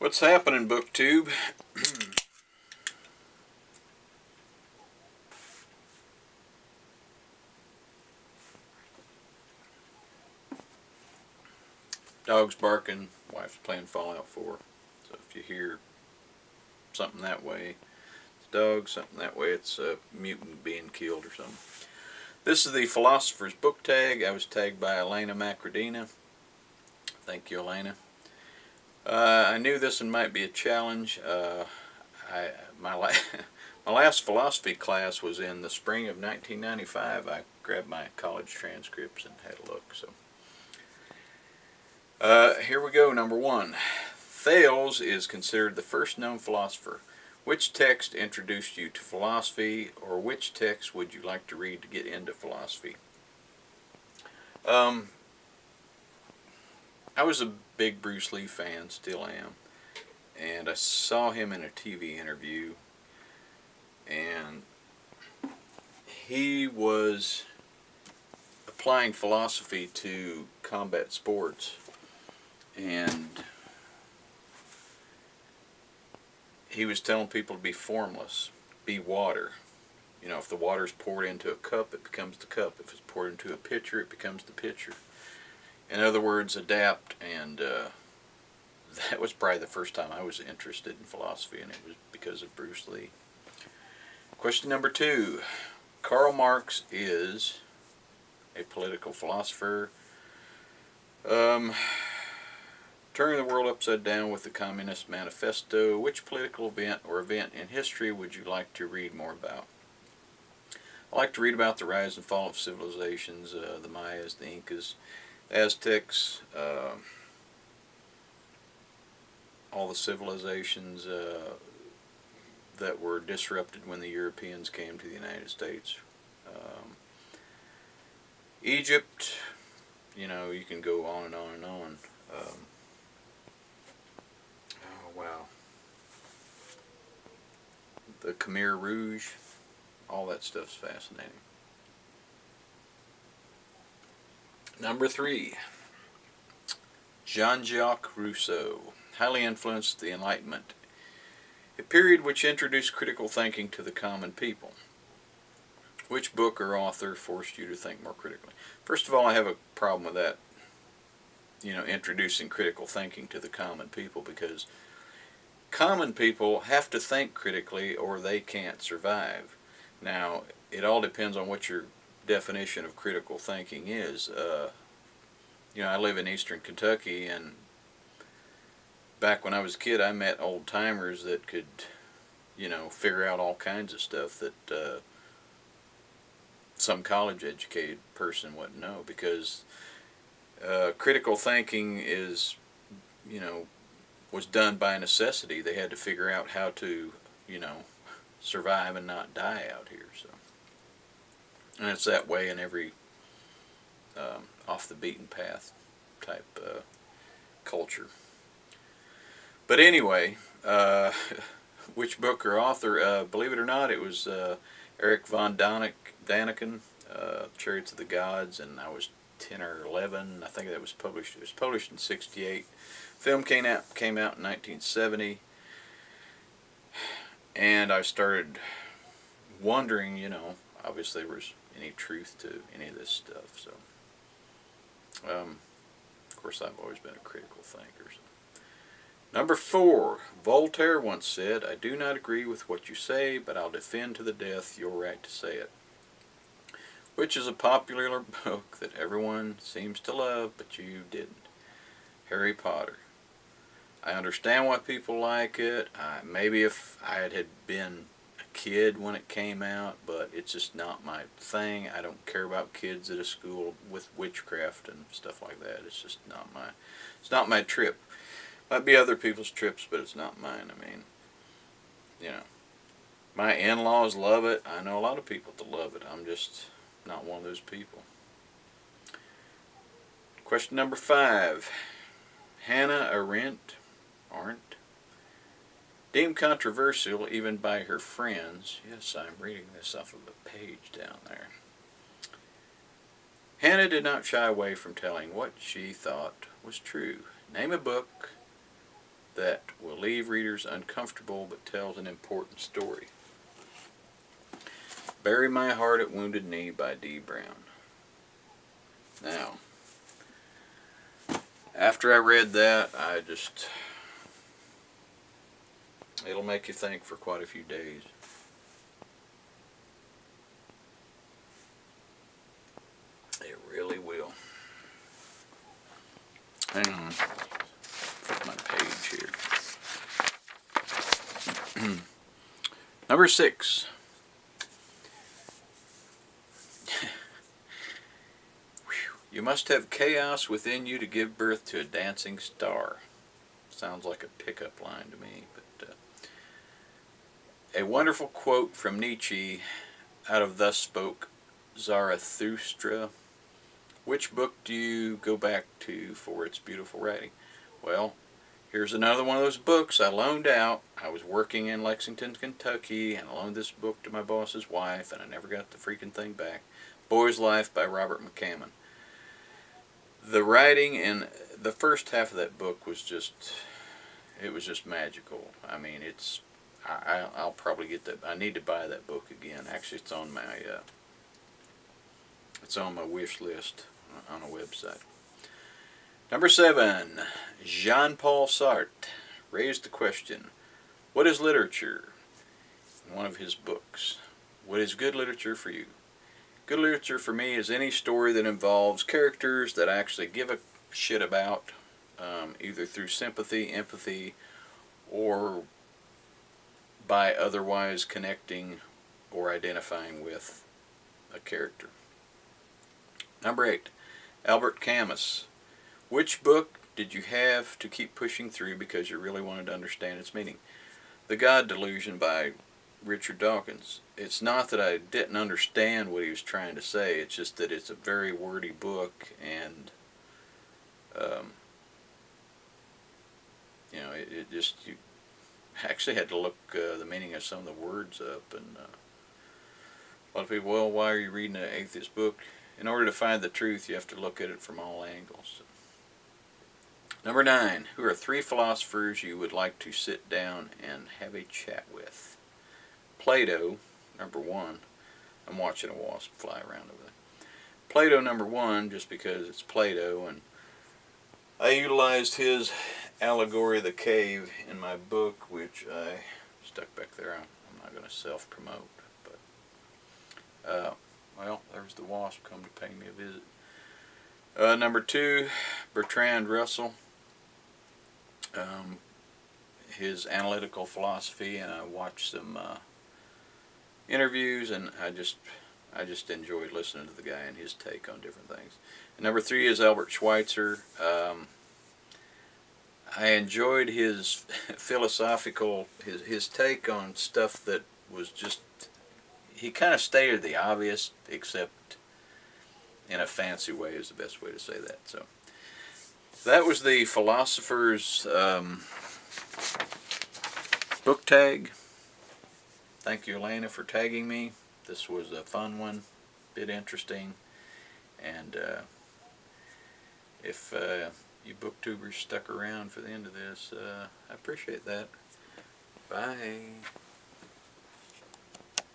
What's happening, BookTube? Dog's barking, wife's playing Fallout 4. So if you hear something that way, it's a dog, something that way, it's a mutant being killed or something. This is the Philosopher's Book Tag. I was tagged by Elena Makridina. Thank you, Elena. I knew this one might be a challenge. My last philosophy class was in the spring of 1995. I grabbed my college transcripts and had a look. So here we go. Number one. Thales is considered the first known philosopher. Which text introduced you to philosophy, or which text would you like to read to get into philosophy? I was a big Bruce Lee fan, still am, and I saw him in a TV interview, and he was applying philosophy to combat sports, and he was telling people to be formless, be water. You know, if the water's poured into a cup, it becomes the cup. If it's poured into a pitcher, it becomes the pitcher. In other words, adapt, and that was probably the first time I was interested in philosophy, and it was because of Bruce Lee. Question number two. Karl Marx is a political philosopher. Turning the world upside down with the Communist Manifesto. Which political event or event in history would you like to read more about? I like to read about the rise and fall of civilizations, the Mayas, the Incas, Aztecs, all the civilizations that were disrupted when the Europeans came to the United States. Egypt, you know, you can go on and on and on. Wow. The Khmer Rouge, all that stuff's fascinating. Number three. Jean-Jacques Rousseau highly influenced the Enlightenment, a period which introduced critical thinking to the common people. Which book or author forced you to think more critically? First of all, I have a problem with that, you know, introducing critical thinking to the common people, because common people have to think critically or they can't survive. Now, it all depends on what your definition of critical thinking is. You know, I live in eastern Kentucky, and back when I was a kid, I met old-timers that could, you know, figure out all kinds of stuff that some college-educated person wouldn't know, because critical thinking is, you know, was done by necessity. They had to figure out how to, you know, survive and not die out here. So, and it's that way in every off the beaten path type culture. But anyway, which book or author? Believe it or not, it was Erich von Däniken, Chariots of the Gods, and I was 10 or 11. I think that was published. It was published in '68. Film came out in 1970, and I started wondering, you know, obviously there was any truth to any of this stuff. So, of course, I've always been a critical thinker. So. Number four, Voltaire once said, "I do not agree with what you say, but I'll defend to the death your right to say it." Which is a popular book that everyone seems to love, but you didn't. Harry Potter. I understand why people like it. Maybe if I had been a kid when it came out, but it's just not my thing. I don't care about kids at a school with witchcraft and stuff like that. It's just not my trip. Might be other people's trips, but it's not mine. I mean, you know, my in-laws love it. I know a lot of people that love it. I'm just not one of those people. Question number five. Hannah Arendt, deemed controversial even by her friends. Yes, I'm reading this off of a page down there. Hannah did not shy away from telling what she thought was true. Name a book that will leave readers uncomfortable but tells an important story. Bury My Heart at Wounded Knee by D. Brown. Now, after I read that, it'll make you think for quite a few days. It really will. Hang on. Flip my page here. Number 6. You must have chaos within you to give birth to a dancing star. Sounds like a pickup line to me, but a wonderful quote from Nietzsche out of Thus Spoke Zarathustra. Which book do you go back to for its beautiful writing? Well, here's another one of those books I loaned out. I was working in Lexington, Kentucky, and I loaned this book to my boss's wife, and I never got the freaking thing back. Boy's Life by Robert McCammon. The writing in the first half of that book was just magical. I mean, I'll probably get that. I need to buy that book again. Actually, it's on my wish list on a website. Number 7, Jean-Paul Sartre raised the question, what is literature? In one of his books. What is good literature for you? Good literature for me is any story that involves characters that I actually give a shit about, either through sympathy, empathy, or by otherwise connecting or identifying with a character. Number 8, Albert Camus. Which book did you have to keep pushing through because you really wanted to understand its meaning? The God Delusion by Richard Dawkins. It's not that I didn't understand what he was trying to say, it's just that it's a very wordy book, and it just, you actually had to look the meaning of some of the words up, and a lot of people, well, why are you reading an atheist book? In order to find the truth, you have to look at it from all angles. Number 9, who are 3 philosophers you would like to sit down and have a chat with? Plato, number 1. I'm watching a wasp fly around over there. Plato, number 1, just because it's Plato, and I utilized his allegory of the cave in my book, which I stuck back there. I'm not going to self-promote, but well, there's the wasp come to pay me a visit. Number 2, Bertrand Russell. His analytical philosophy, and I watched some interviews, and I just enjoyed listening to the guy and his take on different things. And number 3 is Albert Schweitzer. I enjoyed his philosophical, his take on stuff that was just, he kind of stated the obvious, except in a fancy way is the best way to say that. So that was the Philosophers Book Tag. Thank you, Elena, for tagging me. This was a fun one, a bit interesting, and if you booktubers stuck around for the end of this, I appreciate that. Bye.